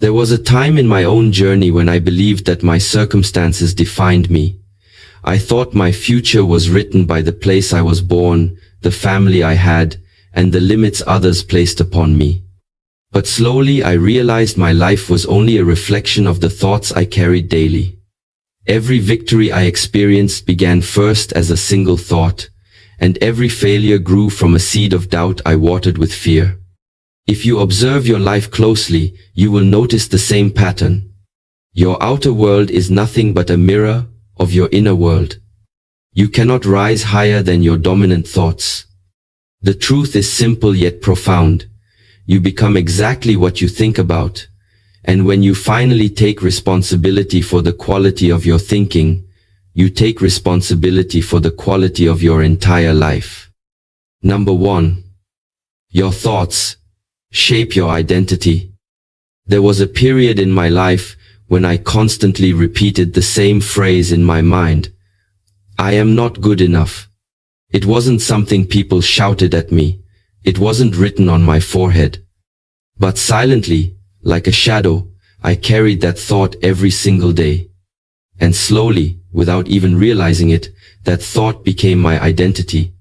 There was a time in my own journey when I believed that my circumstances defined me. I thought my future was written by the place I was born, the family I had, and the limits others placed upon me. But slowly I realized my life was only a reflection of the thoughts I carried daily. Every victory I experienced began first as a single thought, and every failure grew from a seed of doubt I watered with fear. If you observe your life closely, you will notice the same pattern. Your outer world is nothing but a mirror of your inner world. You cannot rise higher than your dominant thoughts. The truth is simple yet profound. You become exactly what you think about. And when you finally take responsibility for the quality of your thinking, you take responsibility for the quality of your entire life. Number 1. Your thoughts shape your identity. There was a period in my life when I constantly repeated the same phrase in my mind. I am not good enough. It wasn't something people shouted at me. It wasn't written on my forehead. But silently, like a shadow, I carried that thought every single day. And slowly, without even realizing it, that thought became my identity.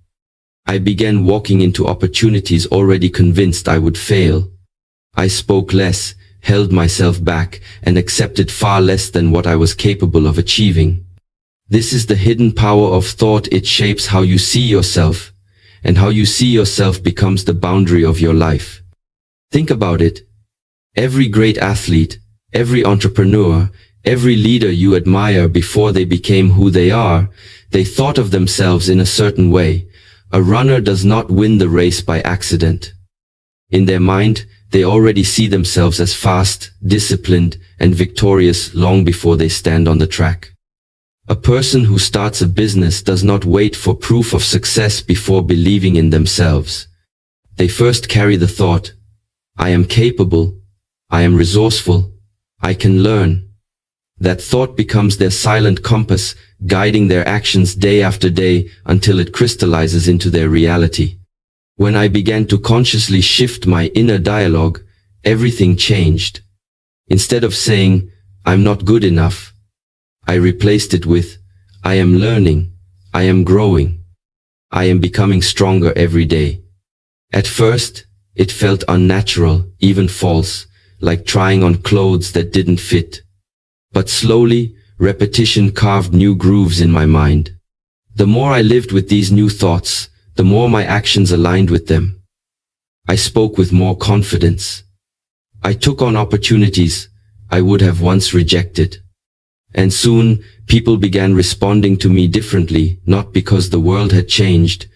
I began walking into opportunities already convinced I would fail. I spoke less, held myself back, and accepted far less than what I was capable of achieving. This is the hidden power of thought. It shapes how you see yourself, and how you see yourself becomes the boundary of your life. Think about it. Every great athlete, every entrepreneur, every leader you admire before they became who they are, they thought of themselves in a certain way. A runner does not win the race by accident. In their mind, they already see themselves as fast, disciplined, and victorious long before they stand on the track. A person who starts a business does not wait for proof of success before believing in themselves. They first carry the thought, I am capable, I am resourceful, I can learn. That thought becomes their silent compass, guiding their actions day after day until it crystallizes into their reality. When I began to consciously shift my inner dialogue, everything changed. Instead of saying, I'm not good enough, I replaced it with, I am learning, I am growing, I am becoming stronger every day. At first, it felt unnatural, even false, like trying on clothes that didn't fit. But slowly, repetition carved new grooves in my mind. The more I lived with these new thoughts, the more my actions aligned with them. I spoke with more confidence. I took on opportunities I would have once rejected. And soon, people began responding to me differently, not because the world had changed,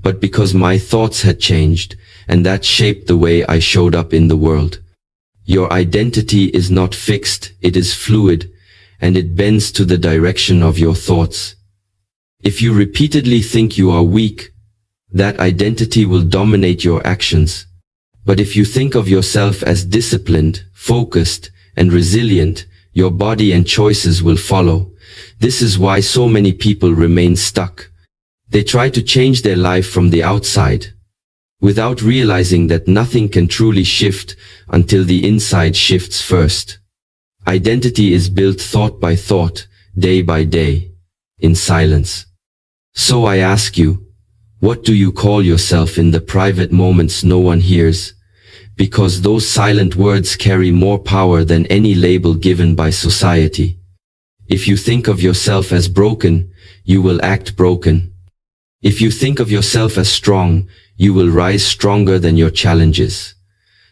but because my thoughts had changed, and that shaped the way I showed up in the world. Your identity is not fixed, it is fluid, and it bends to the direction of your thoughts. If you repeatedly think you are weak, that identity will dominate your actions. But if you think of yourself as disciplined, focused, and resilient, your body and choices will follow. This is why so many people remain stuck. They try to change their life from the outside, without realizing that nothing can truly shift until the inside shifts first. Identity is built thought by thought, day by day, in silence. So I ask you, what do you call yourself in the private moments no one hears? Because those silent words carry more power than any label given by society. If you think of yourself as broken, you will act broken. If you think of yourself as strong, you will rise stronger than your challenges.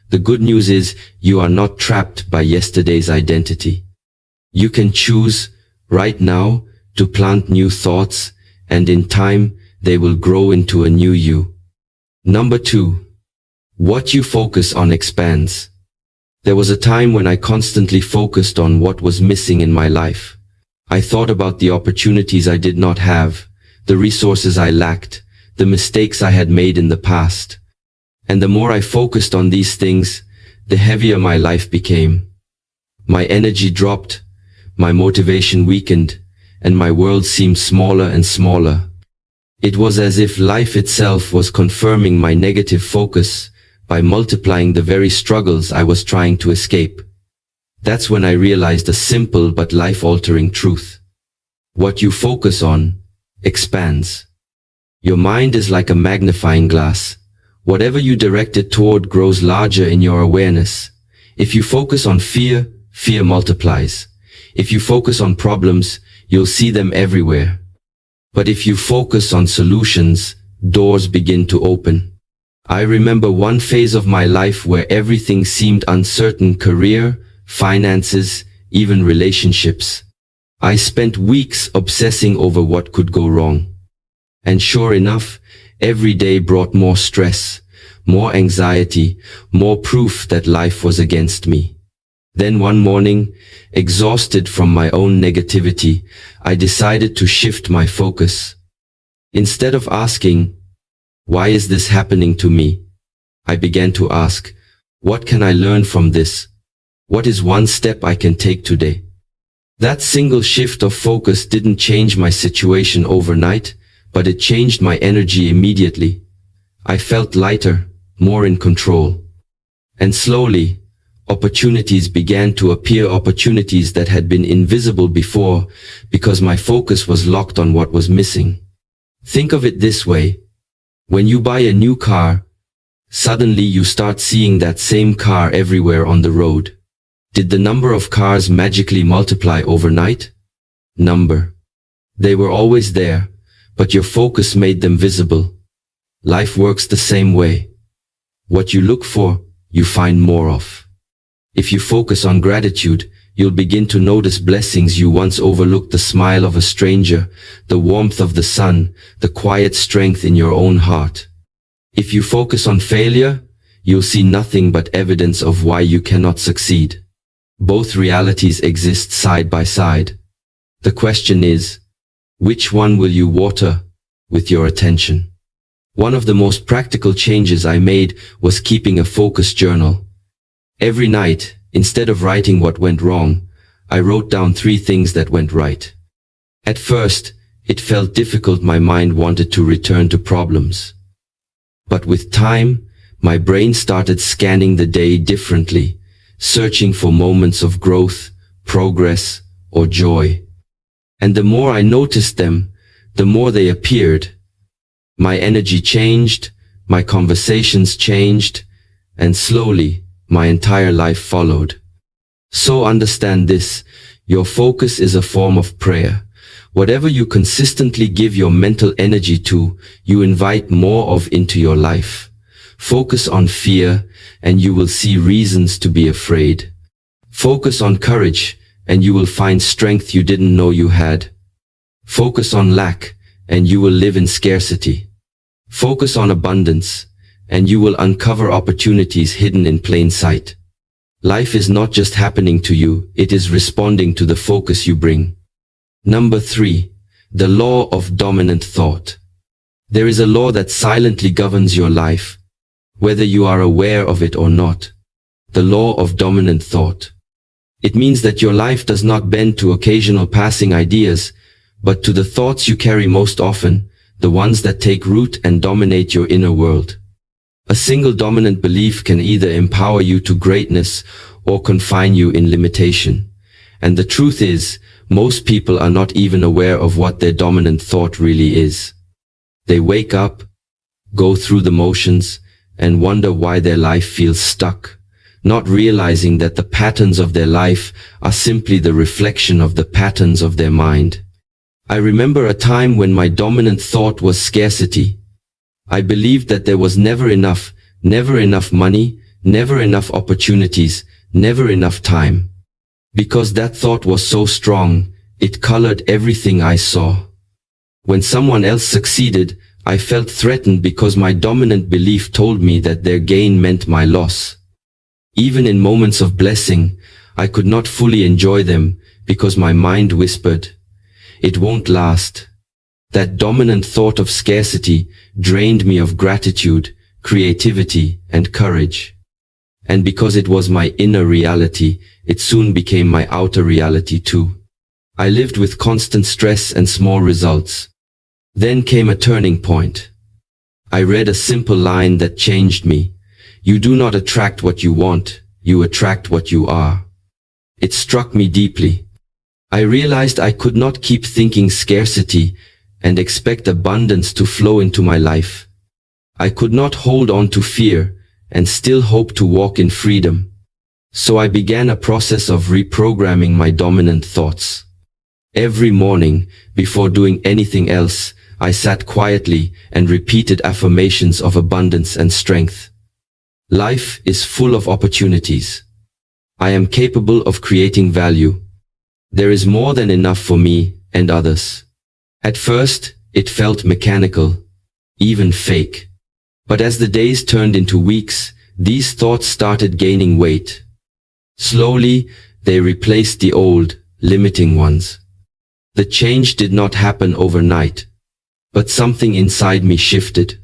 The good news is, you are not trapped by yesterday's identity. You can choose, right now, to plant new thoughts, and in time, they will grow into a new you. Number 2. What you focus on expands. There was a time when I constantly focused on what was missing in my life. I thought about the opportunities I did not have, the resources I lacked, the mistakes I had made in the past. And the more I focused on these things, the heavier my life became. My energy dropped, my motivation weakened, and my world seemed smaller and smaller. It was as if life itself was confirming my negative focus by multiplying the very struggles I was trying to escape. That's when I realized a simple but life-altering truth. What you focus on expands. Your mind is like a magnifying glass. Whatever you direct it toward grows larger in your awareness. If you focus on fear, fear multiplies. If you focus on problems, you'll see them everywhere. But if you focus on solutions, doors begin to open. I remember one phase of my life where everything seemed uncertain: career, finances, even relationships. I spent weeks obsessing over what could go wrong. And sure enough, every day brought more stress, more anxiety, more proof that life was against me. Then one morning, exhausted from my own negativity, I decided to shift my focus. Instead of asking, "Why is this happening to me?" I began to ask, "What can I learn from this? What is one step I can take today?" That single shift of focus didn't change my situation overnight, but it changed my energy immediately. I felt lighter, more in control. And slowly, opportunities began to appear, opportunities that had been invisible before, because my focus was locked on what was missing. Think of it this way. When you buy a new car, suddenly you start seeing that same car everywhere on the road. Did the number of cars magically multiply overnight? Number. They were always there, but your focus made them visible. Life works the same way. What you look for, you find more of. If you focus on gratitude, you'll begin to notice blessings you once overlooked: the smile of a stranger, the warmth of the sun, the quiet strength in your own heart. If you focus on failure, you'll see nothing but evidence of why you cannot succeed. Both realities exist side by side. The question is, which one will you water with your attention? One of the most practical changes I made was keeping a focus journal. Every night, instead of writing what went wrong, I wrote down 3 things that went right. At first, it felt difficult. My mind wanted to return to problems. But with time, my brain started scanning the day differently, searching for moments of growth, progress, or joy. And the more I noticed them, the more they appeared. My energy changed, my conversations changed, and slowly, my entire life followed. So understand this: your focus is a form of prayer. Whatever you consistently give your mental energy to, you invite more of into your life. Focus on fear, and you will see reasons to be afraid. Focus on courage, and you will find strength you didn't know you had. Focus on lack, and you will live in scarcity. Focus on abundance, and you will uncover opportunities hidden in plain sight. Life is not just happening to you, it is responding to the focus you bring. Number 3. The law of dominant thought. There is a law that silently governs your life, whether you are aware of it or not. The law of dominant thought. It means that your life does not bend to occasional passing ideas, but to the thoughts you carry most often, the ones that take root and dominate your inner world. A single dominant belief can either empower you to greatness or confine you in limitation. And the truth is, most people are not even aware of what their dominant thought really is. They wake up, go through the motions, and wonder why their life feels stuck, not realizing that the patterns of their life are simply the reflection of the patterns of their mind. I remember a time when my dominant thought was scarcity. I believed that there was never enough money, never enough opportunities, never enough time. Because that thought was so strong, it colored everything I saw. When someone else succeeded, I felt threatened because my dominant belief told me that their gain meant my loss. Even in moments of blessing, I could not fully enjoy them because my mind whispered, "It won't last." That dominant thought of scarcity drained me of gratitude, creativity, and courage. And because it was my inner reality, it soon became my outer reality too. I lived with constant stress and small results. Then came a turning point. I read a simple line that changed me. You do not attract what you want, you attract what you are. It struck me deeply. I realized I could not keep thinking scarcity and expect abundance to flow into my life. I could not hold on to fear and still hope to walk in freedom. So I began a process of reprogramming my dominant thoughts. Every morning, before doing anything else, I sat quietly and repeated affirmations of abundance and strength. Life is full of opportunities. I am capable of creating value. There is more than enough for me and others. At first, it felt mechanical, even fake. But as the days turned into weeks, these thoughts started gaining weight. Slowly, they replaced the old, limiting ones. The change did not happen overnight, but something inside me shifted.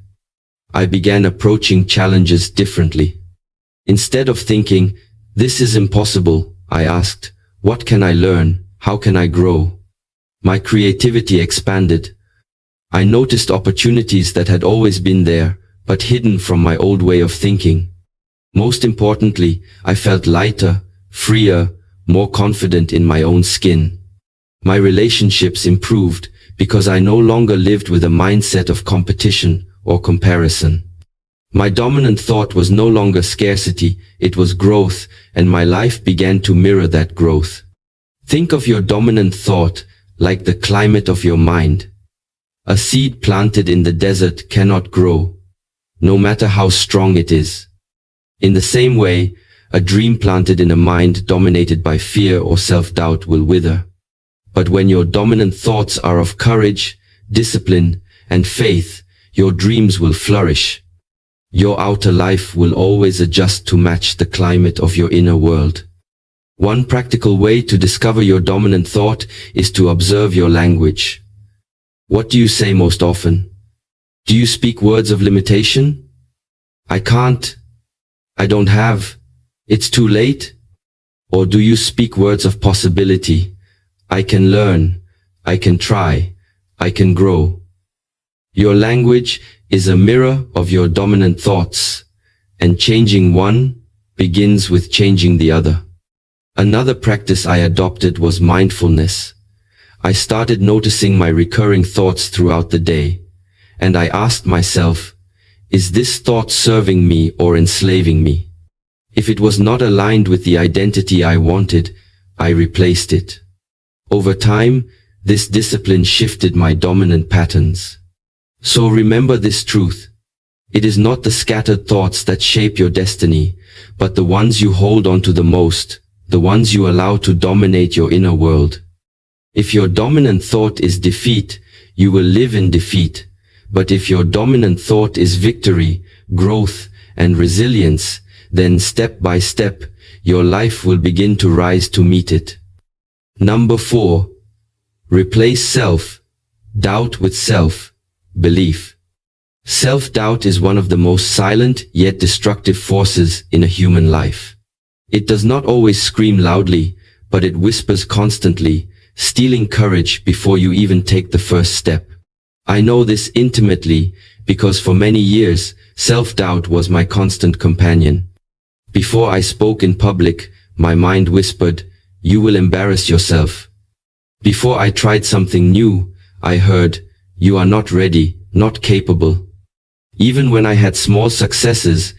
I began approaching challenges differently. Instead of thinking, "This is impossible," I asked, "What can I learn? How can I grow?" My creativity expanded. I noticed opportunities that had always been there, but hidden from my old way of thinking. Most importantly, I felt lighter, freer, more confident in my own skin. My relationships improved because I no longer lived with a mindset of competition or comparison. My dominant thought was no longer scarcity, it was growth, and my life began to mirror that growth. Think of your dominant thought like the climate of your mind. A seed planted in the desert cannot grow, no matter how strong it is. In the same way, a dream planted in a mind dominated by fear or self-doubt will wither. But when your dominant thoughts are of courage, discipline, and faith, your dreams will flourish. Your outer life will always adjust to match the climate of your inner world. One practical way to discover your dominant thought is to observe your language. What do you say most often? Do you speak words of limitation? I can't. I don't have. It's too late? Or do you speak words of possibility? I can learn. I can try. I can grow. Your language is a mirror of your dominant thoughts, and changing one begins with changing the other. Another practice I adopted was mindfulness. I started noticing my recurring thoughts throughout the day, and I asked myself, is this thought serving me or enslaving me? If it was not aligned with the identity I wanted, I replaced it. Over time, this discipline shifted my dominant patterns. So remember this truth. It is not the scattered thoughts that shape your destiny, but the ones you hold on to the most, the ones you allow to dominate your inner world. If your dominant thought is defeat, you will live in defeat. But if your dominant thought is victory, growth, and resilience, then step by step, your life will begin to rise to meet it. Number 4. Replace self-doubt with self-belief. Self-doubt is one of the most silent yet destructive forces in a human life. It does not always scream loudly, but it whispers constantly, stealing courage before you even take the first step. I know this intimately because for many years, self-doubt was my constant companion. Before I spoke in public, my mind whispered, "You will embarrass yourself." Before I tried something new, I heard, "You are not ready, not capable." Even when I had small successes,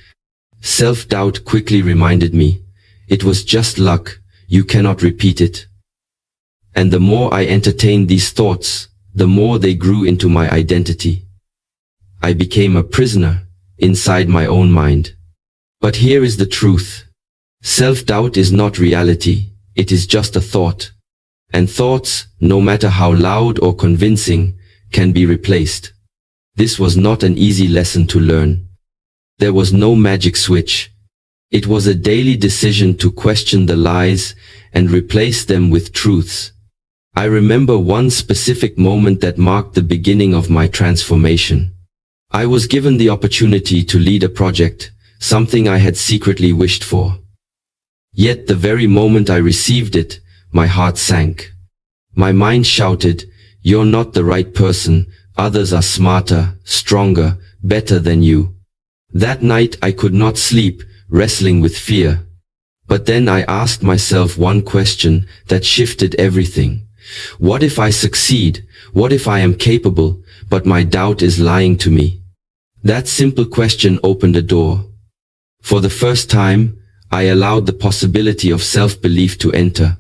self-doubt quickly reminded me, "It was just luck, you cannot repeat it." And the more I entertained these thoughts, the more they grew into my identity. I became a prisoner inside my own mind. But here is the truth. Self-doubt is not reality, it is just a thought. And thoughts, no matter how loud or convincing, can be replaced. This was not an easy lesson to learn. There was no magic switch. It was a daily decision to question the lies and replace them with truths. I remember one specific moment that marked the beginning of my transformation. I was given the opportunity to lead a project, something I had secretly wished for. Yet the very moment I received it, my heart sank. My mind shouted, "You're not the right person, others are smarter, stronger, better than you." That night I could not sleep, wrestling with fear. But then I asked myself one question that shifted everything. What if I succeed? What if I am capable, but my doubt is lying to me? That simple question opened a door. For the first time, I allowed the possibility of self-belief to enter.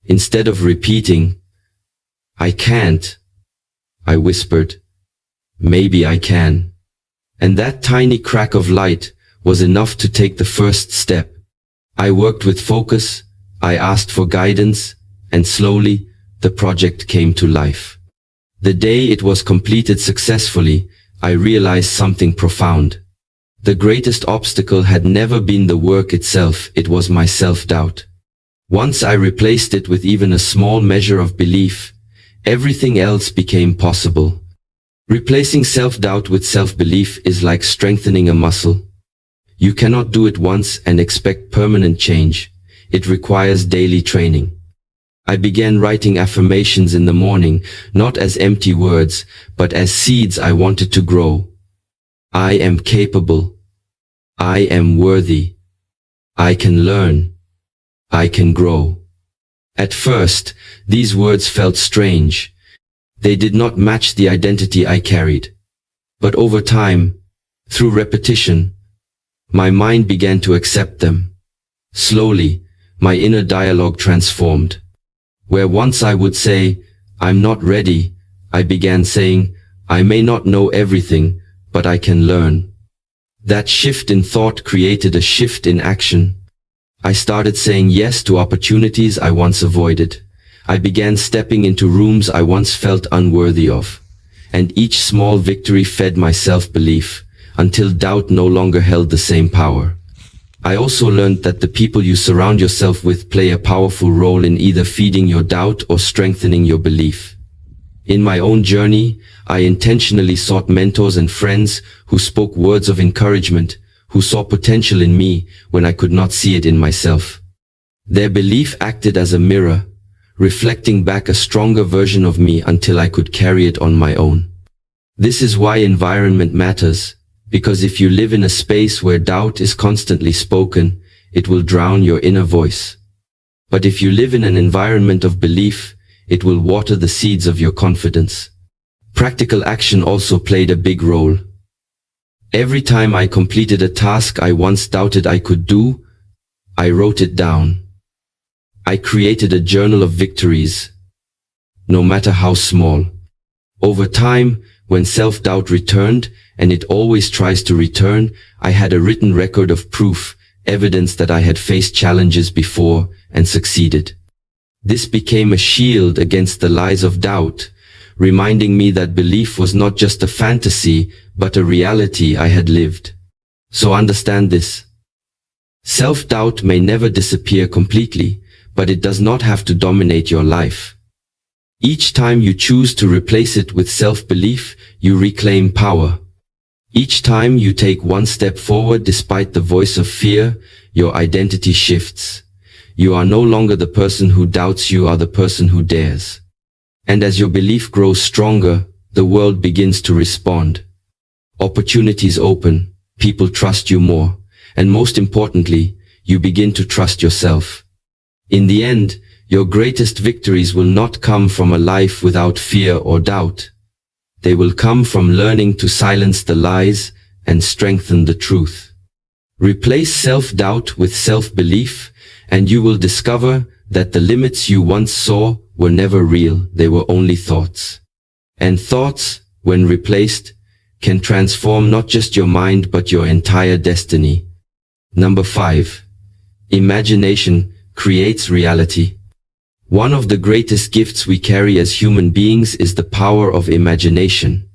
Instead of repeating, "I can't," I whispered, "Maybe I can." And that tiny crack of light was enough to take the first step. I worked with focus, I asked for guidance, and slowly, the project came to life. The day it was completed successfully, I realized something profound. The greatest obstacle had never been the work itself, it was my self-doubt. Once I replaced it with even a small measure of belief, everything else became possible. Replacing self-doubt with self-belief is like strengthening a muscle. You cannot do it once and expect permanent change. It requires daily training. I began writing affirmations in the morning, not as empty words, but as seeds I wanted to grow. I am capable. I am worthy. I can learn. I can grow. At first, these words felt strange. They did not match the identity I carried. But over time, through repetition, my mind began to accept them. Slowly, my inner dialogue transformed. Where once I would say, "I'm not ready," I began saying, "I may not know everything, but I can learn." That shift in thought created a shift in action. I started saying yes to opportunities I once avoided. I began stepping into rooms I once felt unworthy of. And each small victory fed my self-belief, until doubt no longer held the same power. I also learned that the people you surround yourself with play a powerful role in either feeding your doubt or strengthening your belief. In my own journey, I intentionally sought mentors and friends who spoke words of encouragement, who saw potential in me when I could not see it in myself. Their belief acted as a mirror, reflecting back a stronger version of me until I could carry it on my own. This is why environment matters, because if you live in a space where doubt is constantly spoken, it will drown your inner voice. But if you live in an environment of belief, it will water the seeds of your confidence. Practical action also played a big role. Every time I completed a task I once doubted I could do, I wrote it down. I created a journal of victories, no matter how small. Over time, when self-doubt returned, and it always tries to return, I had a written record of proof, evidence that I had faced challenges before and succeeded. This became a shield against the lies of doubt, reminding me that belief was not just a fantasy, but a reality I had lived. So understand this. Self-doubt may never disappear completely, but it does not have to dominate your life. Each time you choose to replace it with self-belief, you reclaim power. Each time you take one step forward despite the voice of fear, your identity shifts. You are no longer the person who doubts, you are the person who dares. And as your belief grows stronger, the world begins to respond. Opportunities open, people trust you more, and most importantly, you begin to trust yourself. In the end, your greatest victories will not come from a life without fear or doubt. They will come from learning to silence the lies and strengthen the truth. Replace self-doubt with self-belief, and you will discover that the limits you once saw were never real, they were only thoughts. And thoughts, when replaced, can transform not just your mind but your entire destiny. Number 5. Imagination creates reality. One of the greatest gifts we carry as human beings is the power of imagination.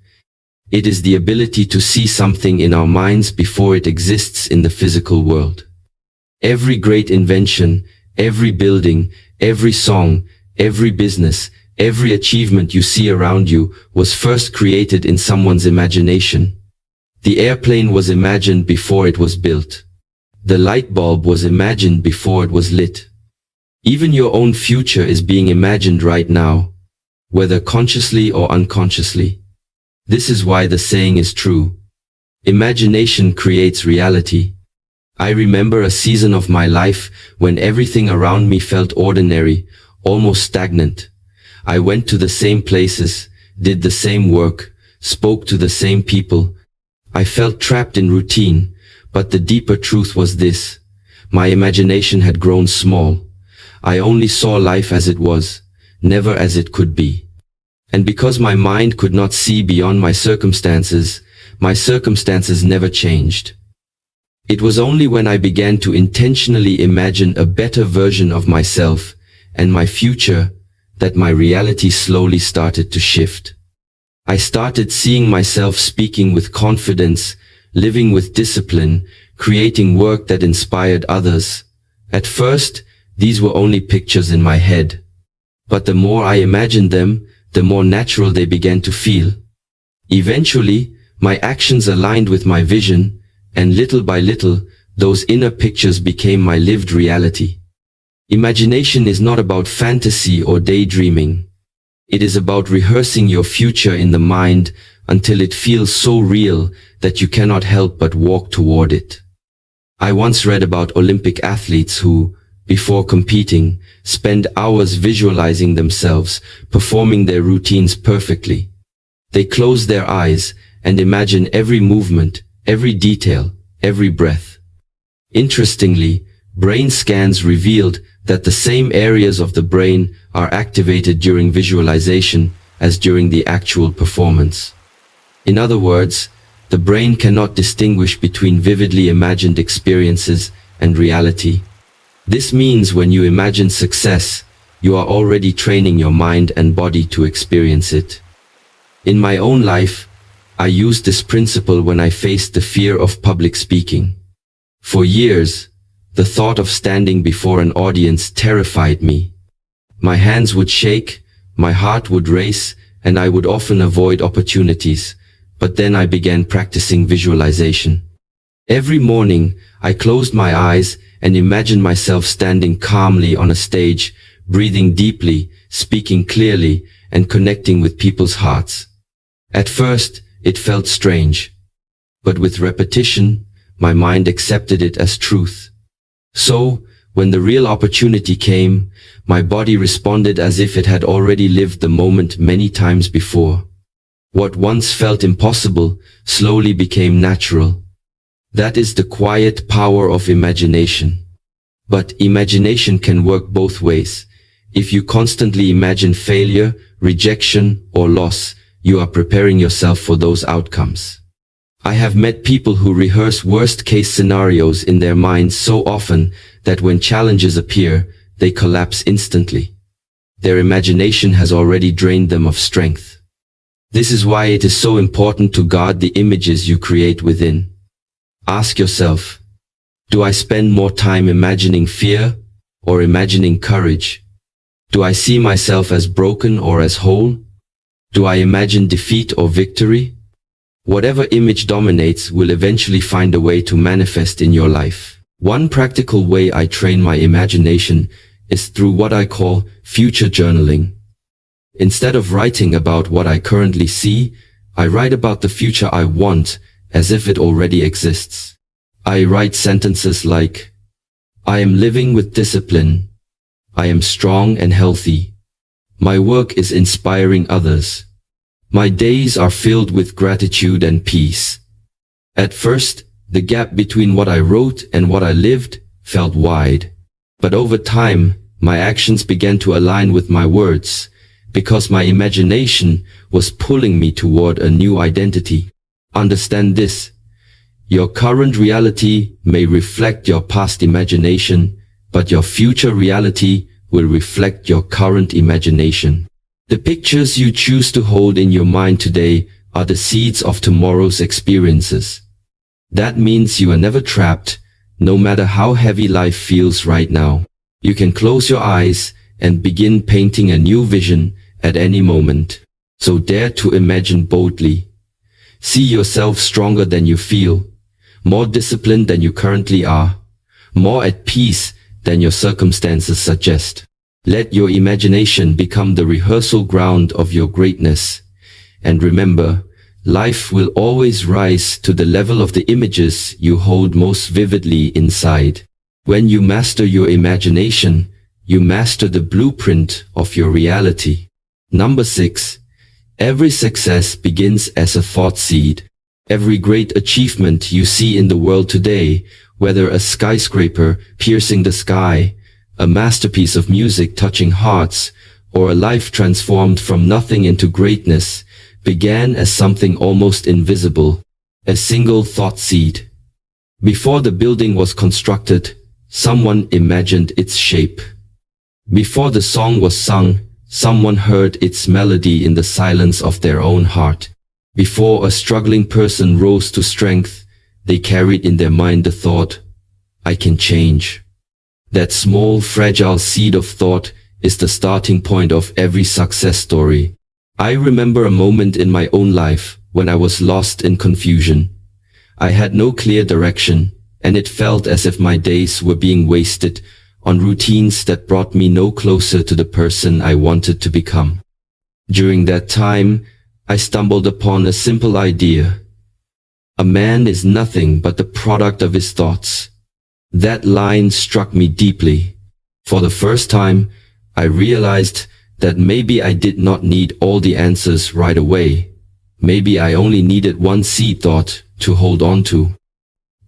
It is the ability to see something in our minds before it exists in the physical world. Every great invention, every building, every song, every business, every achievement you see around you was first created in someone's imagination. The airplane was imagined before it was built. The light bulb was imagined before it was lit. Even your own future is being imagined right now, whether consciously or unconsciously. This is why the saying is true. Imagination creates reality. I remember a season of my life when everything around me felt ordinary, almost stagnant. I went to the same places, did the same work, spoke to the same people. I felt trapped in routine, but the deeper truth was this. My imagination had grown small. I only saw life as it was, never as it could be. And because my mind could not see beyond my circumstances never changed. It was only when I began to intentionally imagine a better version of myself and my future that my reality slowly started to shift. I started seeing myself speaking with confidence, living with discipline, creating work that inspired others. At first, these were only pictures in my head. But the more I imagined them, the more natural they began to feel. Eventually, my actions aligned with my vision, and little by little, those inner pictures became my lived reality. Imagination is not about fantasy or daydreaming. It is about rehearsing your future in the mind until it feels so real that you cannot help but walk toward it. I once read about Olympic athletes who, before competing, spend hours visualizing themselves, performing their routines perfectly. They close their eyes and imagine every movement, every detail, every breath. Interestingly, brain scans revealed that the same areas of the brain are activated during visualization as during the actual performance. In other words, the brain cannot distinguish between vividly imagined experiences and reality. This means when you imagine success, you are already training your mind and body to experience it. In my own life, I used this principle when I faced the fear of public speaking. For years, the thought of standing before an audience terrified me. My hands would shake, my heart would race, and I would often avoid opportunities. But then I began practicing visualization. Every morning, I closed my eyes and imagined myself standing calmly on a stage, breathing deeply, speaking clearly, and connecting with people's hearts. At first, it felt strange. But with repetition, my mind accepted it as truth. So, when the real opportunity came, my body responded as if it had already lived the moment many times before. What once felt impossible slowly became natural. That is the quiet power of imagination. But imagination can work both ways. If you constantly imagine failure, rejection, or loss, you are preparing yourself for those outcomes. I have met people who rehearse worst-case scenarios in their minds so often that when challenges appear, they collapse instantly. Their imagination has already drained them of strength. This is why it is so important to guard the images you create within. Ask yourself, do I spend more time imagining fear or imagining courage? Do I see myself as broken or as whole? Do I imagine defeat or victory? Whatever image dominates will eventually find a way to manifest in your life. One practical way I train my imagination is through what I call future journaling. Instead of writing about what I currently see, I write about the future I want as if it already exists. I write sentences like, I am living with discipline. I am strong and healthy. My work is inspiring others. My days are filled with gratitude and peace. At first, the gap between what I wrote and what I lived felt wide. But over time, my actions began to align with my words, because my imagination was pulling me toward a new identity. Understand this. Your current reality may reflect your past imagination, but your future reality will reflect your current imagination. The pictures you choose to hold in your mind today are the seeds of tomorrow's experiences. That means you are never trapped, no matter how heavy life feels right now. You can close your eyes and begin painting a new vision at any moment. So dare to imagine boldly. See yourself stronger than you feel, more disciplined than you currently are, more at peace than your circumstances suggest. Let your imagination become the rehearsal ground of your greatness. And remember, Life will always rise to the level of the images you hold most vividly inside. When you master your imagination, you master the blueprint of your reality. Number 6. Every success begins as a thought seed. Every great achievement you see in the world today, whether a skyscraper piercing the sky, a masterpiece of music touching hearts, or a life transformed from nothing into greatness, began as something almost invisible, a single thought seed. Before the building was constructed, someone imagined its shape. Before the song was sung, someone heard its melody in the silence of their own heart. Before a struggling person rose to strength, they carried in their mind the thought, I can change. That small, fragile seed of thought is the starting point of every success story. I remember a moment in my own life when I was lost in confusion. I had no clear direction, and it felt as if my days were being wasted on routines that brought me no closer to the person I wanted to become. During that time, I stumbled upon a simple idea. A man is nothing but the product of his thoughts. That line struck me deeply. For the first time, I realized that maybe I did not need all the answers right away. Maybe I only needed one seed thought to hold on to.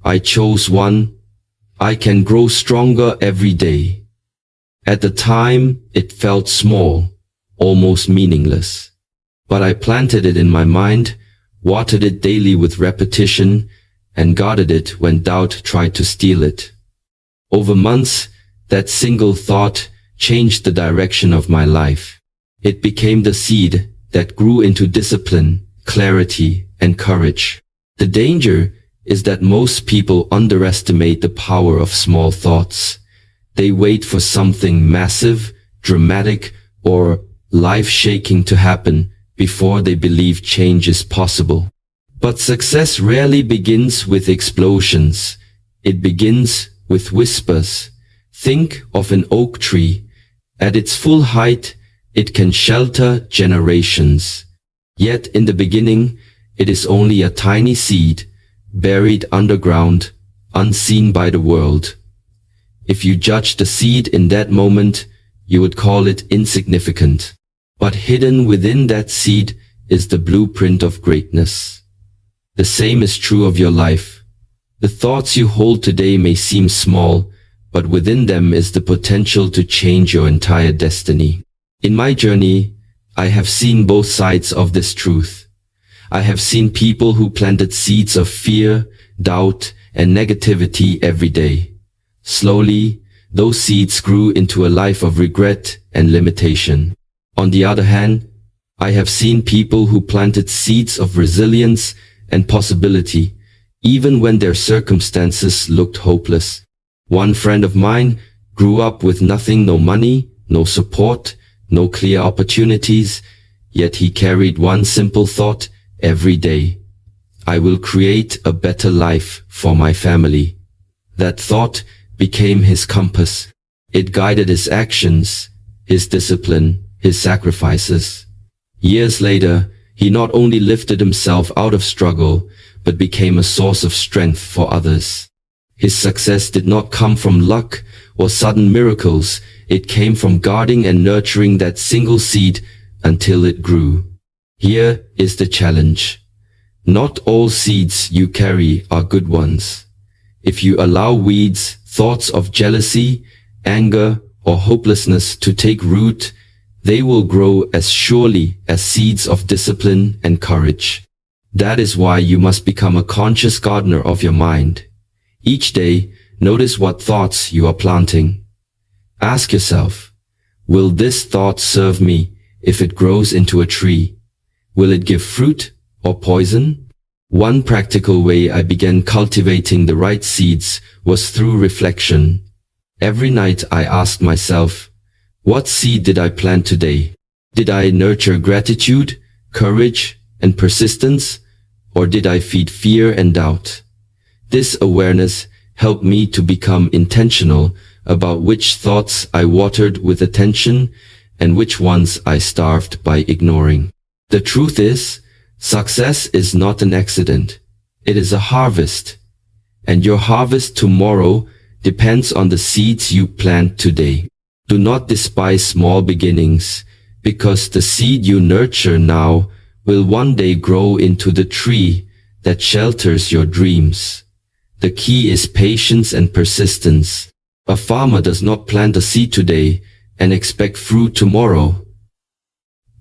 I chose one. I can grow stronger every day. At the time, it felt small, almost meaningless. But I planted it in my mind, watered it daily with repetition, and guarded it when doubt tried to steal it. Over months, that single thought changed the direction of my life. It became the seed that grew into discipline, clarity, and courage. The danger is that most people underestimate the power of small thoughts. They wait for something massive, dramatic, or life-shaking to happen before they believe change is possible. But success rarely begins with explosions. It begins with whispers. Think of an oak tree. At its full height, it can shelter generations. Yet in the beginning, it is only a tiny seed, buried underground, unseen by the world. If you judged the seed in that moment, you would call it insignificant. But hidden within that seed is the blueprint of greatness. The same is true of your life. The thoughts you hold today may seem small, but within them is the potential to change your entire destiny. In my journey, I have seen both sides of this truth. I have seen people who planted seeds of fear, doubt, and negativity every day. Slowly, those seeds grew into a life of regret and limitation. On the other hand, I have seen people who planted seeds of resilience and possibility, even when their circumstances looked hopeless. One friend of mine grew up with nothing, no money, no support, no clear opportunities, yet he carried one simple thought every day. I will create a better life for my family. That thought became his compass. It guided his actions, his discipline, his sacrifices. Years later, he not only lifted himself out of struggle, but became a source of strength for others. His success did not come from luck or sudden miracles. It came from guarding and nurturing that single seed until it grew. Here is the challenge. Not all seeds you carry are good ones. If you allow weeds, thoughts of jealousy, anger, or hopelessness to take root, they will grow as surely as seeds of discipline and courage. That is why you must become a conscious gardener of your mind. Each day, notice what thoughts you are planting. Ask yourself, will this thought serve me if it grows into a tree? Will it give fruit or poison? One practical way I began cultivating the right seeds was through reflection. Every night I asked myself, what seed did I plant today? Did I nurture gratitude, courage, and persistence? Or did I feed fear and doubt? This awareness helped me to become intentional about which thoughts I watered with attention and which ones I starved by ignoring. The truth is, Success is not an accident. It is a harvest. And your harvest tomorrow depends on the seeds you plant today. Do not despise small beginnings, because the seed you nurture now will one day grow into the tree that shelters your dreams. The key is patience and persistence. A farmer does not plant a seed today and expect fruit tomorrow.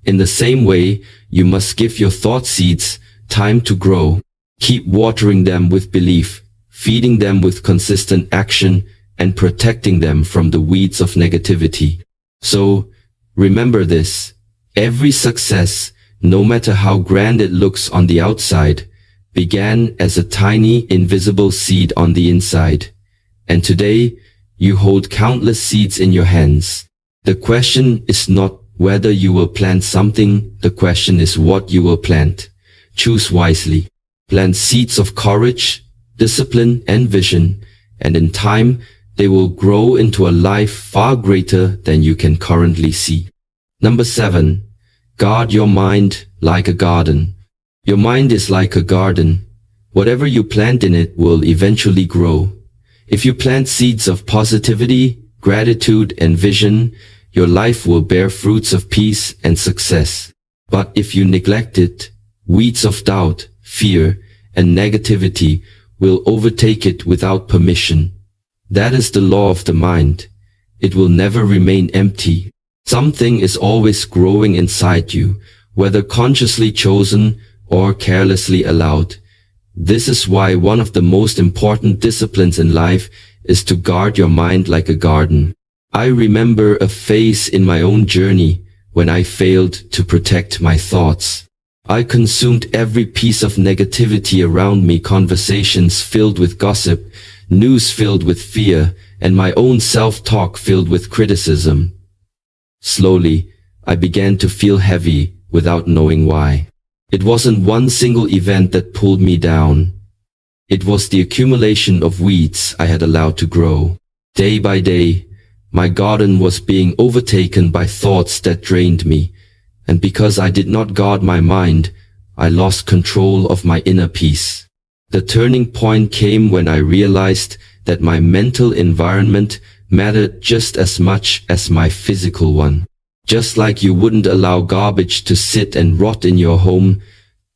In the same way, you must give your thought seeds time to grow. Keep watering them with belief, feeding them with consistent action, and protecting them from the weeds of negativity. So, remember this. Every success, no matter how grand it looks on the outside, began as a tiny, invisible seed on the inside. And today, you hold countless seeds in your hands. The question is not whether you will plant something, the question is what you will plant. Choose wisely. Plant seeds of courage, discipline, and vision, and in time, they will grow into a life far greater than you can currently see. Number 7. Guard your mind like a garden. Your mind is like a garden. Whatever you plant in it will eventually grow. If you plant seeds of positivity, gratitude, and vision, your life will bear fruits of peace and success. But if you neglect it, weeds of doubt, fear, and negativity will overtake it without permission. That is the law of the mind. It will never remain empty. Something is always growing inside you, whether consciously chosen or carelessly allowed. This is why one of the most important disciplines in life is to guard your mind like a garden. I remember a phase in my own journey when I failed to protect my thoughts. I consumed every piece of negativity around me, conversations filled with gossip, news filled with fear, and my own self-talk filled with criticism. Slowly, I began to feel heavy without knowing why. It wasn't one single event that pulled me down. It was the accumulation of weeds I had allowed to grow. Day by day, my garden was being overtaken by thoughts that drained me, and because I did not guard my mind, I lost control of my inner peace. The turning point came when I realized that my mental environment mattered just as much as my physical one. Just like you wouldn't allow garbage to sit and rot in your home,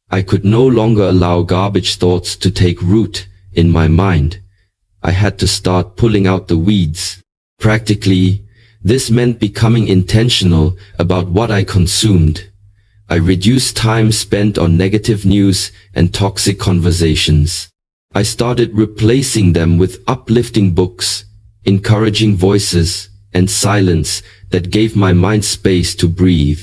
I could no longer allow garbage thoughts to take root in my mind. I had to start pulling out the weeds. Practically, this meant becoming intentional about what I consumed. I reduced time spent on negative news and toxic conversations. I started replacing them with uplifting books, encouraging voices, and silence that gave my mind space to breathe.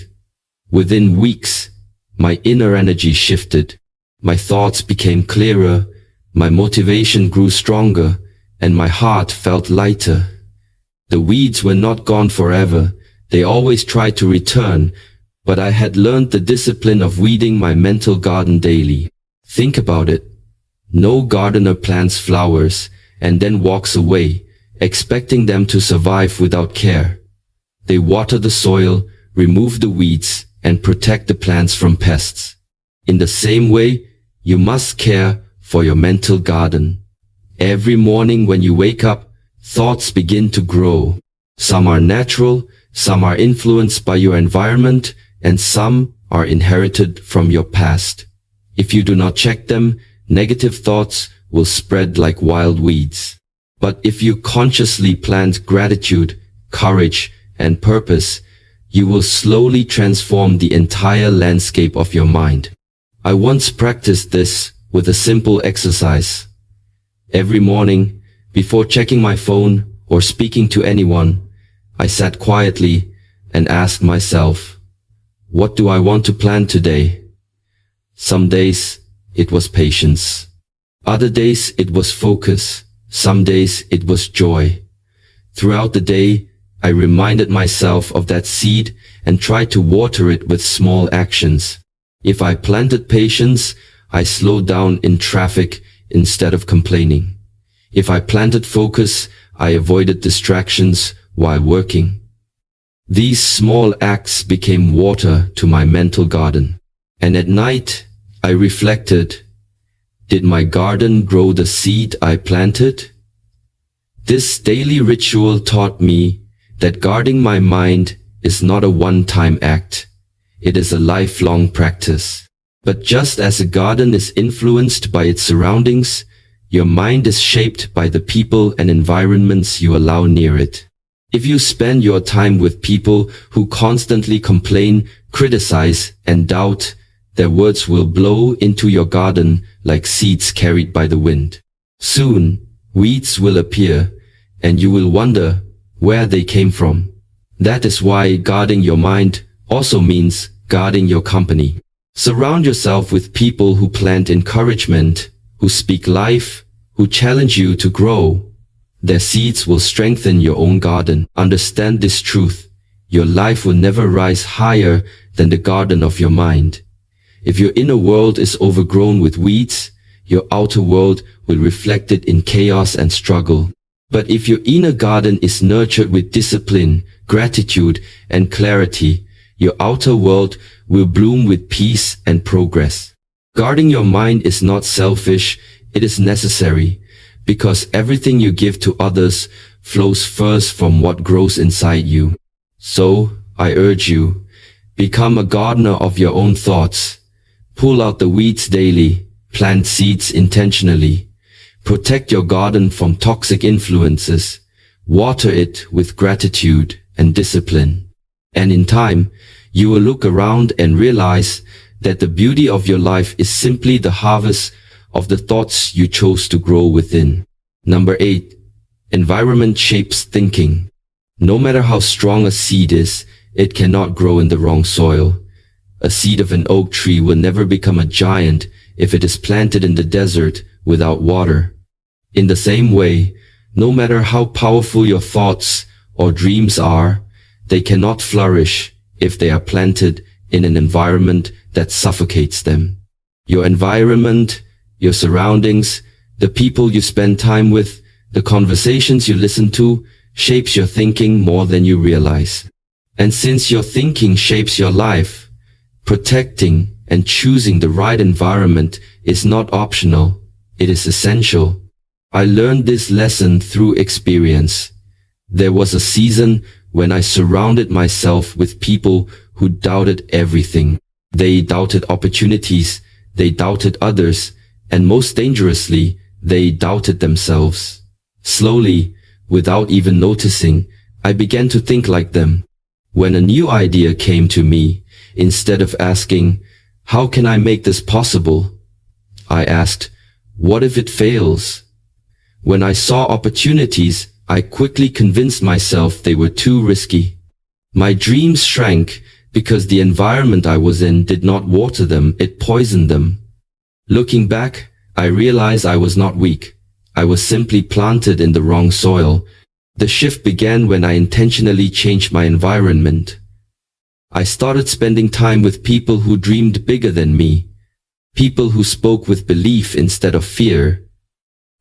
Within weeks, my inner energy shifted. My thoughts became clearer, my motivation grew stronger, and my heart felt lighter. The weeds were not gone forever. They always tried to return, but I had learned the discipline of weeding my mental garden daily. Think about it. No gardener plants flowers and then walks away, expecting them to survive without care. They water the soil, remove the weeds, and protect the plants from pests. In the same way, you must care for your mental garden. Every morning when you wake up, thoughts begin to grow. Some are natural, some are influenced by your environment, and some are inherited from your past. If you do not check them, negative thoughts will spread like wild weeds. But if you consciously plant gratitude, courage, and purpose, you will slowly transform the entire landscape of your mind. I once practiced this with a simple exercise. Every morning, before checking my phone or speaking to anyone, I sat quietly and asked myself, what do I want to plant today? Some days it was patience. Other days it was focus. Some days it was joy. Throughout the day, I reminded myself of that seed and tried to water it with small actions. If I planted patience, I slowed down in traffic instead of complaining. If I planted focus, I avoided distractions while working. These small acts became water to my mental garden. And at night, I reflected. Did my garden grow the seed I planted? This daily ritual taught me that guarding my mind is not a one-time act. It is a lifelong practice. But just as a garden is influenced by its surroundings, your mind is shaped by the people and environments you allow near it. If you spend your time with people who constantly complain, criticize, and doubt, their words will blow into your garden like seeds carried by the wind. Soon, weeds will appear, and you will wonder where they came from. That is why guarding your mind also means guarding your company. Surround yourself with people who plant encouragement, who speak life, who challenge you to grow. Their seeds will strengthen your own garden. Understand this truth. Your life will never rise higher than the garden of your mind. If your inner world is overgrown with weeds, your outer world will reflect it in chaos and struggle. But if your inner garden is nurtured with discipline, gratitude, and clarity, your outer world will bloom with peace and progress. Guarding your mind is not selfish, it is necessary, because everything you give to others flows first from what grows inside you. So, I urge you, become a gardener of your own thoughts. Pull out the weeds daily, plant seeds intentionally. Protect your garden from toxic influences. Water it with gratitude and discipline. And in time, you will look around and realize that the beauty of your life is simply the harvest of the thoughts you chose to grow within. Number 8. Environment shapes thinking. No matter how strong a seed is, it cannot grow in the wrong soil. A seed of an oak tree will never become a giant if it is planted in the desert without water. In the same way, no matter how powerful your thoughts or dreams are, they cannot flourish if they are planted in an environment that suffocates them. Your environment, your surroundings, the people you spend time with, the conversations you listen to, shapes your thinking more than you realize. And since your thinking shapes your life, protecting and choosing the right environment is not optional, it is essential. I learned this lesson through experience. There was a season when I surrounded myself with people who doubted everything. They doubted opportunities, they doubted others, and most dangerously, they doubted themselves. Slowly, without even noticing, I began to think like them. When a new idea came to me, instead of asking, how can I make this possible? I asked, what if it fails? When I saw opportunities, I quickly convinced myself they were too risky. My dreams shrank because the environment I was in did not water them, it poisoned them. Looking back, I realized I was not weak. I was simply planted in the wrong soil. The shift began when I intentionally changed my environment. I started spending time with people who dreamed bigger than me. People who spoke with belief instead of fear.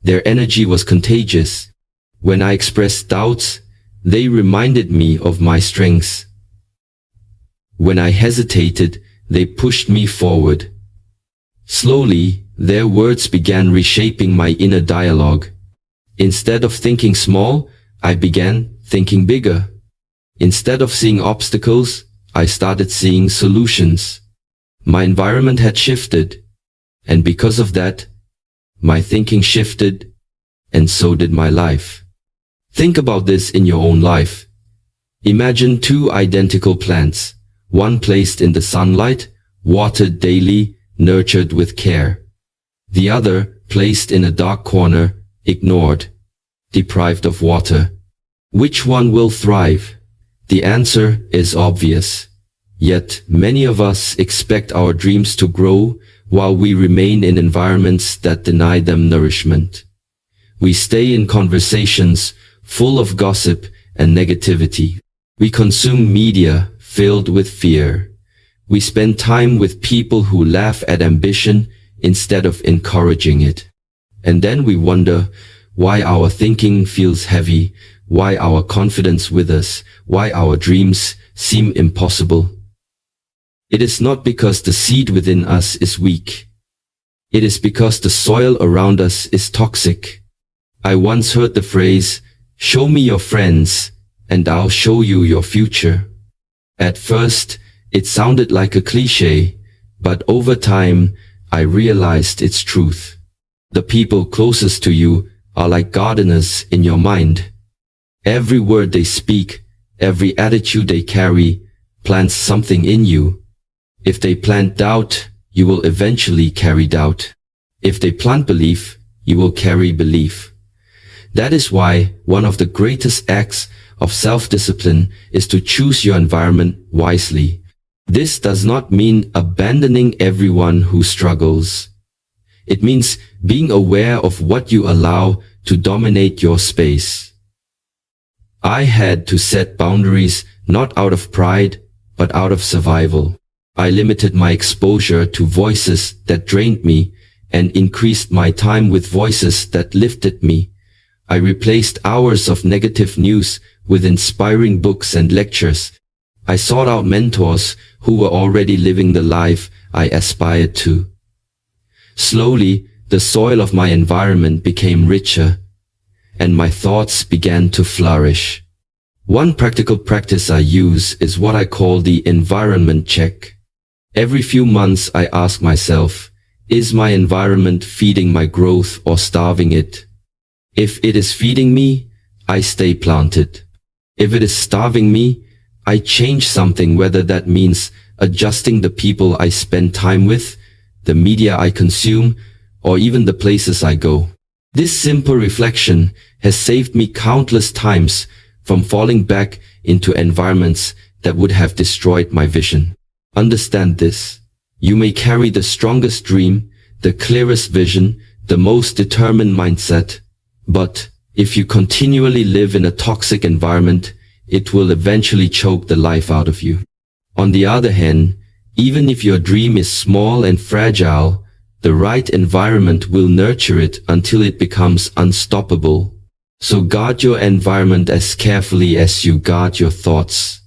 Their energy was contagious. When I expressed doubts, they reminded me of my strengths. When I hesitated, they pushed me forward. Slowly, their words began reshaping my inner dialogue. Instead of thinking small, I began thinking bigger. Instead of seeing obstacles, I started seeing solutions. My environment had shifted, and because of that, my thinking shifted, and so did my life. Think about this in your own life. Imagine two identical plants, one placed in the sunlight, watered daily, nurtured with care. The other placed in a dark corner, ignored, deprived of water. Which one will thrive? The answer is obvious. Yet, many of us expect our dreams to grow while we remain in environments that deny them nourishment. We stay in conversations full of gossip and negativity. We consume media filled with fear. We spend time with people who laugh at ambition instead of encouraging it. And then we wonder why our thinking feels heavy, why our confidence withers, why our dreams seem impossible. It is not because the seed within us is weak. It is because the soil around us is toxic. I once heard the phrase, "Show me your friends, and I'll show you your future." At first, it sounded like a cliché, but over time, I realized its truth. The people closest to you are like gardeners in your mind. Every word they speak, every attitude they carry, plants something in you. If they plant doubt, you will eventually carry doubt. If they plant belief, you will carry belief. That is why one of the greatest acts of self-discipline is to choose your environment wisely. This does not mean abandoning everyone who struggles. It means being aware of what you allow to dominate your space. I had to set boundaries not out of pride, but out of survival. I limited my exposure to voices that drained me and increased my time with voices that lifted me. I replaced hours of negative news with inspiring books and lectures. I sought out mentors who were already living the life I aspired to. Slowly, the soil of my environment became richer, and my thoughts began to flourish. One practical practice I use is what I call the environment check. Every few months I ask myself, is my environment feeding my growth or starving it? If it is feeding me, I stay planted. If it is starving me, I change something, whether that means adjusting the people I spend time with, the media I consume, or even the places I go. This simple reflection has saved me countless times from falling back into environments that would have destroyed my vision. Understand this. You may carry the strongest dream, the clearest vision, the most determined mindset, but if you continually live in a toxic environment, it will eventually choke the life out of you. On the other hand, even if your dream is small and fragile, the right environment will nurture it until it becomes unstoppable. So guard your environment as carefully as you guard your thoughts.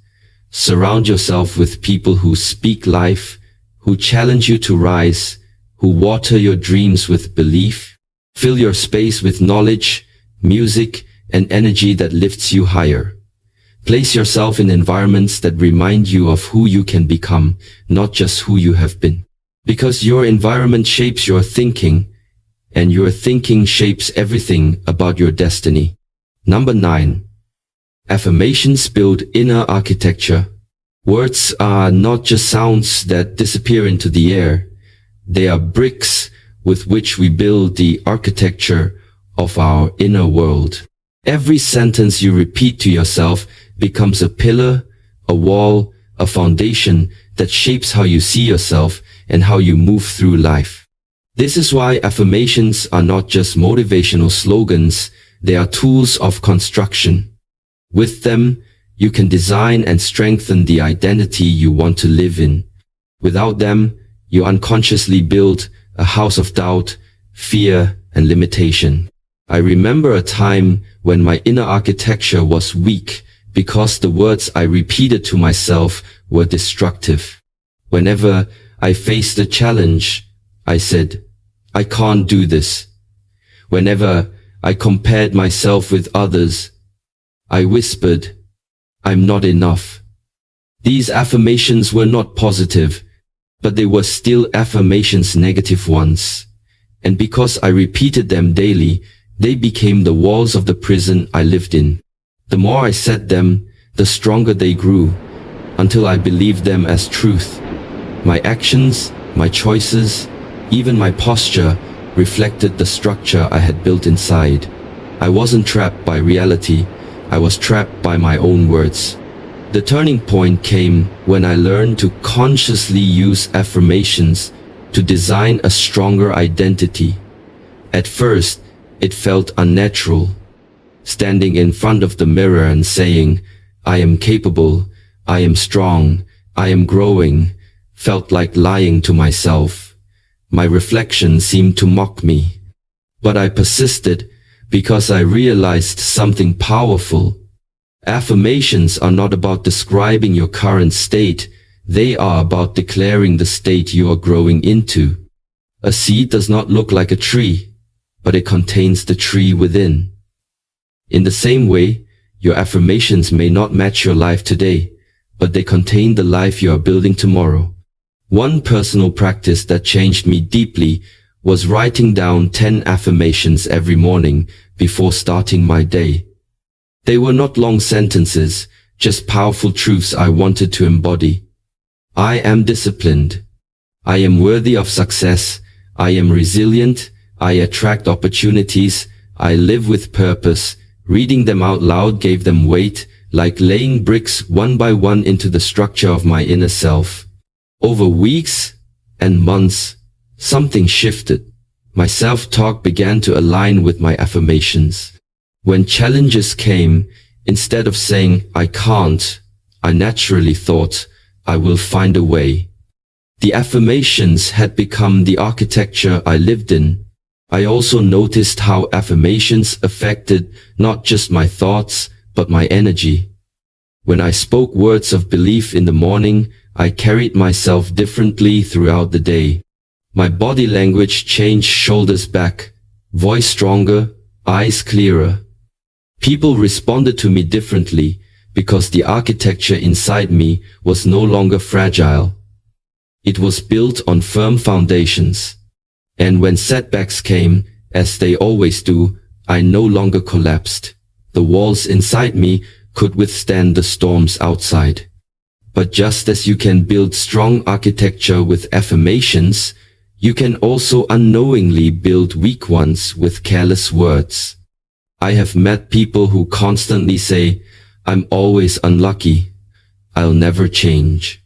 Surround yourself with people who speak life, who challenge you to rise, who water your dreams with belief. Fill your space with knowledge, music, and energy that lifts you higher. Place yourself in environments that remind you of who you can become, not just who you have been. Because your environment shapes your thinking, and your thinking shapes everything about your destiny. Number 9. Affirmations build inner architecture. Words are not just sounds that disappear into the air. They are bricks with which we build the architecture of our inner world. Every sentence you repeat to yourself becomes a pillar, a wall, a foundation that shapes how you see yourself and how you move through life. This is why affirmations are not just motivational slogans, they are tools of construction. With them, you can design and strengthen the identity you want to live in. Without them, you unconsciously build a house of doubt, fear, and limitation. I remember a time when my inner architecture was weak because the words I repeated to myself were destructive. Whenever I faced a challenge, I said, "I can't do this." Whenever I compared myself with others, I whispered, "I'm not enough." These affirmations were not positive, but they were still affirmations, negative ones. And because I repeated them daily, they became the walls of the prison I lived in. The more I said them, the stronger they grew, until I believed them as truth. My actions, my choices, even my posture reflected the structure I had built inside. I wasn't trapped by reality, I was trapped by my own words. The turning point came when I learned to consciously use affirmations to design a stronger identity. At first, it felt unnatural. Standing in front of the mirror and saying, "I am capable, I am strong, I am growing," felt like lying to myself. My reflection seemed to mock me. But I persisted because I realized something powerful. Affirmations are not about describing your current state, they are about declaring the state you are growing into. A seed does not look like a tree, but it contains the tree within. In the same way, your affirmations may not match your life today, but they contain the life you are building tomorrow. One personal practice that changed me deeply was writing down 10 affirmations every morning before starting my day. They were not long sentences, just powerful truths I wanted to embody. I am disciplined. I am worthy of success. I am resilient. I attract opportunities. I live with purpose. Reading them out loud gave them weight, like laying bricks one by one into the structure of my inner self. Over weeks and months, something shifted. My self-talk began to align with my affirmations. When challenges came, instead of saying, I can't, I naturally thought, I will find a way. The affirmations had become the architecture I lived in. I also noticed how affirmations affected not just my thoughts, but my energy. When I spoke words of belief in the morning, I carried myself differently throughout the day. My body language changed, shoulders back, voice stronger, eyes clearer. People responded to me differently because the architecture inside me was no longer fragile. It was built on firm foundations. And when setbacks came, as they always do, I no longer collapsed. The walls inside me could withstand the storms outside. But just as you can build strong architecture with affirmations, you can also unknowingly build weak ones with careless words. I have met people who constantly say, I'm always unlucky. I'll never change.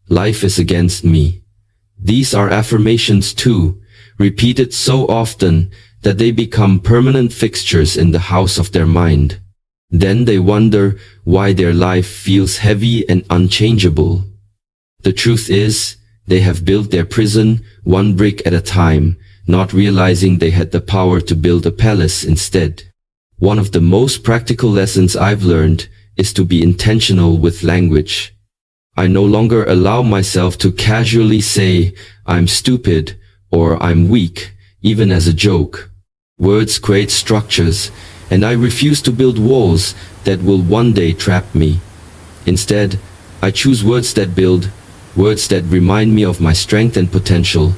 Life is against me. These are affirmations too, repeated so often that they become permanent fixtures in the house of their mind. Then they wonder why their life feels heavy and unchangeable. The truth is, they have built their prison one brick at a time, not realizing they had the power to build a palace instead. One of the most practical lessons I've learned is to be intentional with language. I no longer allow myself to casually say, I'm stupid, or I'm weak, even as a joke. Words create structures, and I refuse to build walls that will one day trap me. Instead, I choose words that build, words that remind me of my strength and potential.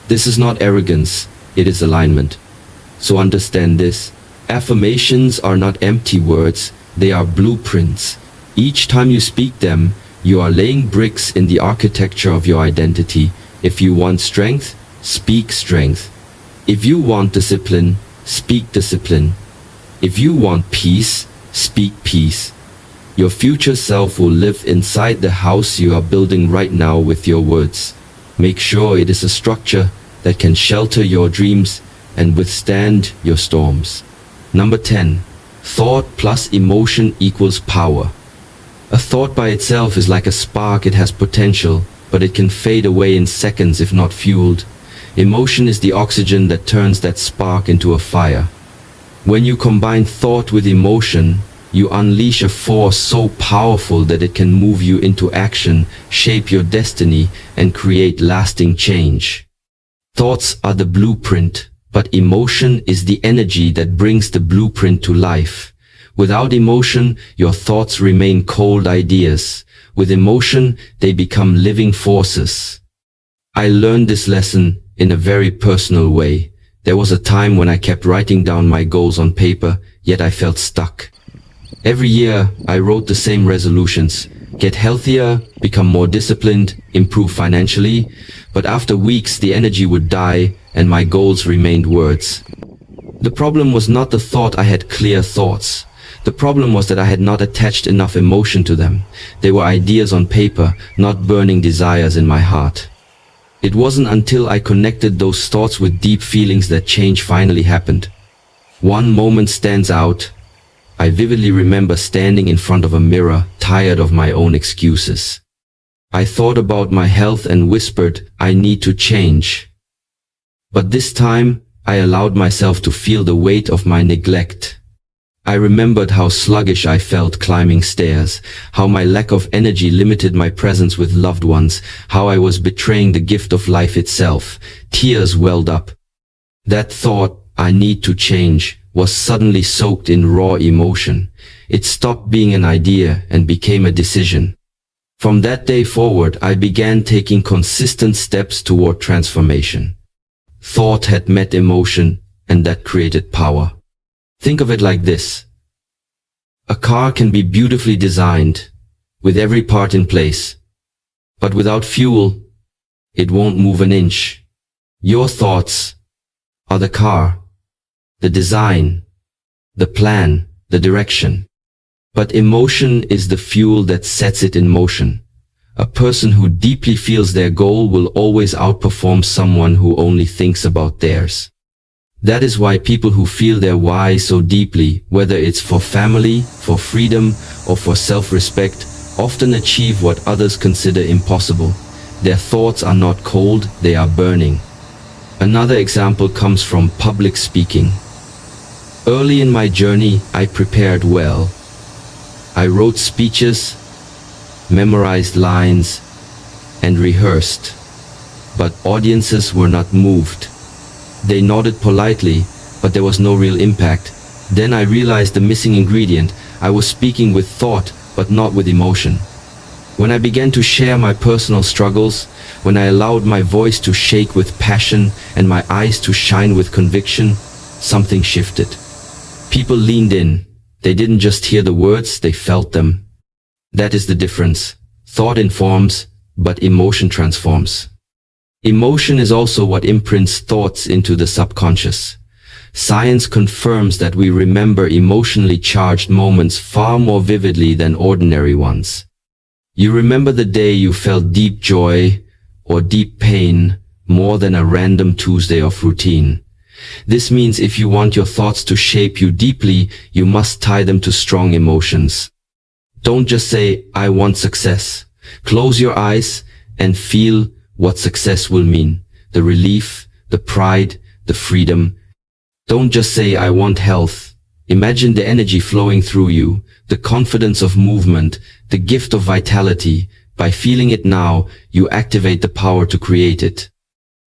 This is not arrogance, it is alignment. So understand this. Affirmations are not empty words, they are blueprints. Each time you speak them, you are laying bricks in the architecture of your identity. If you want strength, speak strength. If you want discipline, speak discipline. If you want peace, speak peace. Your future self will live inside the house you are building right now with your words. Make sure it is a structure that can shelter your dreams and withstand your storms. Number 10. Thought plus emotion equals power. A thought by itself is like a spark. It has potential, but it can fade away in seconds if not fueled. Emotion is the oxygen that turns that spark into a fire. When you combine thought with emotion, you unleash a force so powerful that it can move you into action, shape your destiny, and create lasting change. Thoughts are the blueprint, but emotion is the energy that brings the blueprint to life. Without emotion, your thoughts remain cold ideas. With emotion, they become living forces. I learned this lesson in a very personal way. There was a time when I kept writing down my goals on paper, yet I felt stuck. Every year, I wrote the same resolutions: get healthier, become more disciplined, improve financially. But after weeks, the energy would die and my goals remained words. The problem was not the thought. I had clear thoughts. The problem was that I had not attached enough emotion to them. They were ideas on paper, not burning desires in my heart. It wasn't until I connected those thoughts with deep feelings that change finally happened. One moment stands out. I vividly remember standing in front of a mirror, tired of my own excuses. I thought about my health and whispered, I need to change. But this time, I allowed myself to feel the weight of my neglect. I remembered how sluggish I felt climbing stairs, how my lack of energy limited my presence with loved ones, how I was betraying the gift of life itself. Tears welled up. That thought, "I need to change," was suddenly soaked in raw emotion. It stopped being an idea and became a decision. From that day forward, I began taking consistent steps toward transformation. Thought had met emotion, and that created power. Think of it like this. A car can be beautifully designed, with every part in place. But without fuel, it won't move an inch. Your thoughts are the car, the design, the plan, the direction. But emotion is the fuel that sets it in motion. A person who deeply feels their goal will always outperform someone who only thinks about theirs. That is why people who feel their why so deeply, whether it's for family, for freedom, or for self-respect, often achieve what others consider impossible. Their thoughts are not cold, they are burning. Another example comes from public speaking. Early in my journey, I prepared well. I wrote speeches, memorized lines, and rehearsed. But audiences were not moved. They nodded politely, but there was no real impact. Then I realized the missing ingredient. I was speaking with thought, but not with emotion. When I began to share my personal struggles, when I allowed my voice to shake with passion and my eyes to shine with conviction, something shifted. People leaned in. They didn't just hear the words, they felt them. That is the difference. Thought informs, but emotion transforms. Emotion is also what imprints thoughts into the subconscious. Science confirms that we remember emotionally charged moments far more vividly than ordinary ones. You remember the day you felt deep joy or deep pain more than a random Tuesday of routine. This means if you want your thoughts to shape you deeply, you must tie them to strong emotions. Don't just say, "I want success." Close your eyes and feel what success will mean. The relief, the pride, the freedom. Don't just say, "I want health." Imagine the energy flowing through you, the confidence of movement, the gift of vitality. By feeling it now, you activate the power to create it.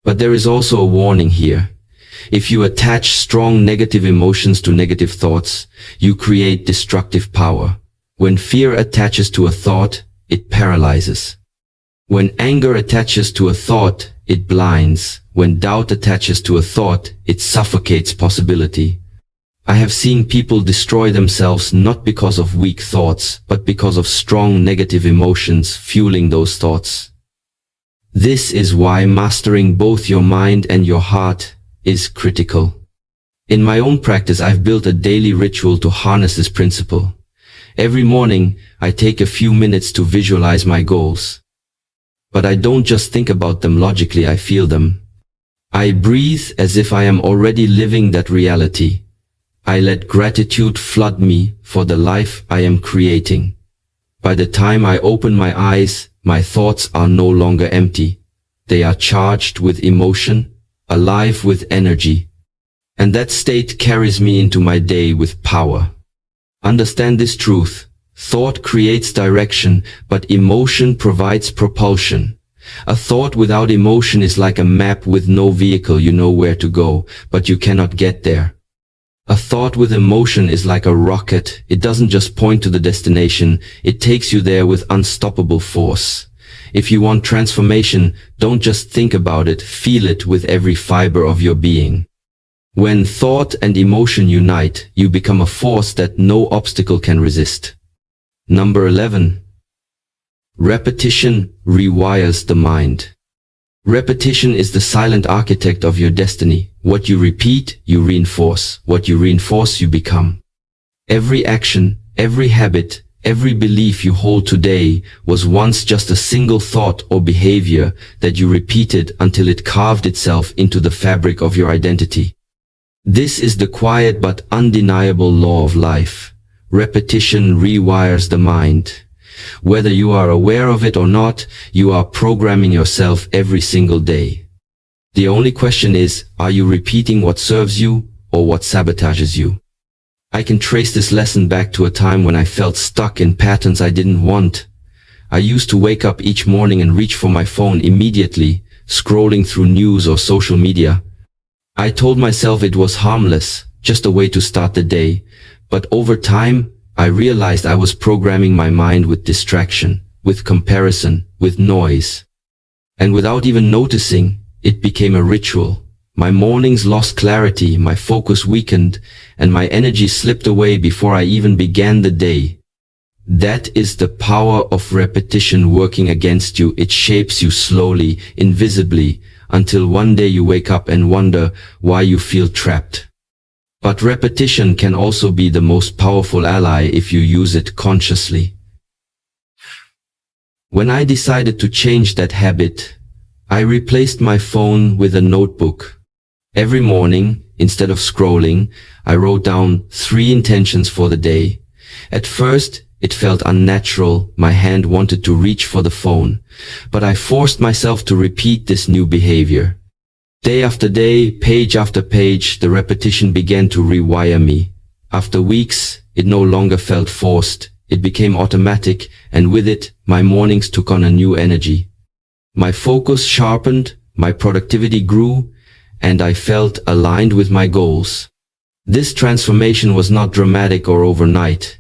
But there is also a warning here. If you attach strong negative emotions to negative thoughts, you create destructive power. When fear attaches to a thought, it paralyzes. When anger attaches to a thought, it blinds. When doubt attaches to a thought, it suffocates possibility. I have seen people destroy themselves not because of weak thoughts, but because of strong negative emotions fueling those thoughts. This is why mastering both your mind and your heart is critical. In my own practice, I've built a daily ritual to harness this principle. Every morning, I take a few minutes to visualize my goals. But I don't just think about them logically, I feel them. I breathe as if I am already living that reality. I let gratitude flood me for the life I am creating. By the time I open my eyes, my thoughts are no longer empty. They are charged with emotion, alive with energy. And that state carries me into my day with power. Understand this truth. Thought creates direction, but emotion provides propulsion. A thought without emotion is like a map with no vehicle. You know where to go, but you cannot get there. A thought with emotion is like a rocket. It doesn't just point to the destination, it takes you there with unstoppable force. If you want transformation, don't just think about it, feel it with every fiber of your being. When thought and emotion unite, you become a force that no obstacle can resist. Number 11. Repetition rewires the mind. Repetition is the silent architect of your destiny. What you repeat, you reinforce. What you reinforce, you become. Every action, every habit, every belief you hold today was once just a single thought or behavior that you repeated until it carved itself into the fabric of your identity. This is the quiet but undeniable law of life. Repetition rewires the mind. Whether you are aware of it or not, you are programming yourself every single day. The only question is, are you repeating what serves you or what sabotages you? I can trace this lesson back to a time when I felt stuck in patterns I didn't want. I used to wake up each morning and reach for my phone immediately, scrolling through news or social media. I told myself it was harmless, just a way to start the day. But over time, I realized I was programming my mind with distraction, with comparison, with noise. And without even noticing, it became a ritual. My mornings lost clarity, my focus weakened, and my energy slipped away before I even began the day. That is the power of repetition working against you. It shapes you slowly, invisibly, until one day you wake up and wonder why you feel trapped. But repetition can also be the most powerful ally if you use it consciously. When I decided to change that habit, I replaced my phone with a notebook. Every morning, instead of scrolling, I wrote down 3 intentions for the day. At first, it felt unnatural. My hand wanted to reach for the phone, but I forced myself to repeat this new behavior. Day after day, page after page, the repetition began to rewire me. After weeks, it no longer felt forced. It became automatic, and with it, my mornings took on a new energy. My focus sharpened, my productivity grew, and I felt aligned with my goals. This transformation was not dramatic or overnight.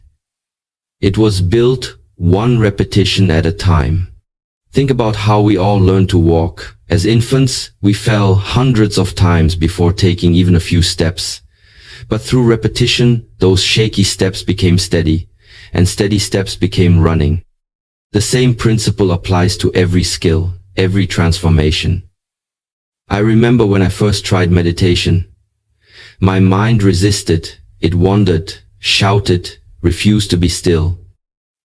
It was built one repetition at a time. Think about how we all learn to walk. As infants, we fell hundreds of times before taking even a few steps. But through repetition, those shaky steps became steady, and steady steps became running. The same principle applies to every skill, every transformation. I remember when I first tried meditation. My mind resisted, it wandered, shouted, refused to be still.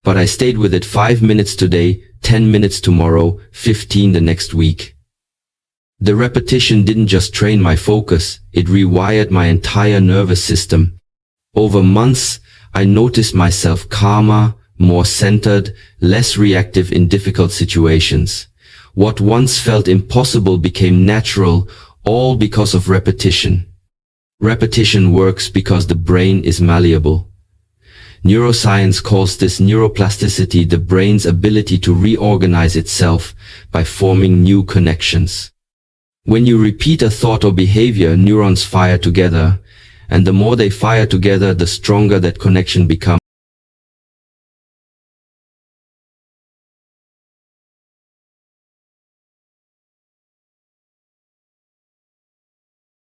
But I stayed with it 5 minutes today, 10 minutes tomorrow, 15 the next week. The repetition didn't just train my focus, it rewired my entire nervous system. Over months, I noticed myself calmer, more centered, less reactive in difficult situations. What once felt impossible became natural, all because of repetition. Repetition works because the brain is malleable. Neuroscience calls this neuroplasticity, the brain's ability to reorganize itself by forming new connections. When you repeat a thought or behavior, neurons fire together, and the more they fire together, the stronger that connection becomes.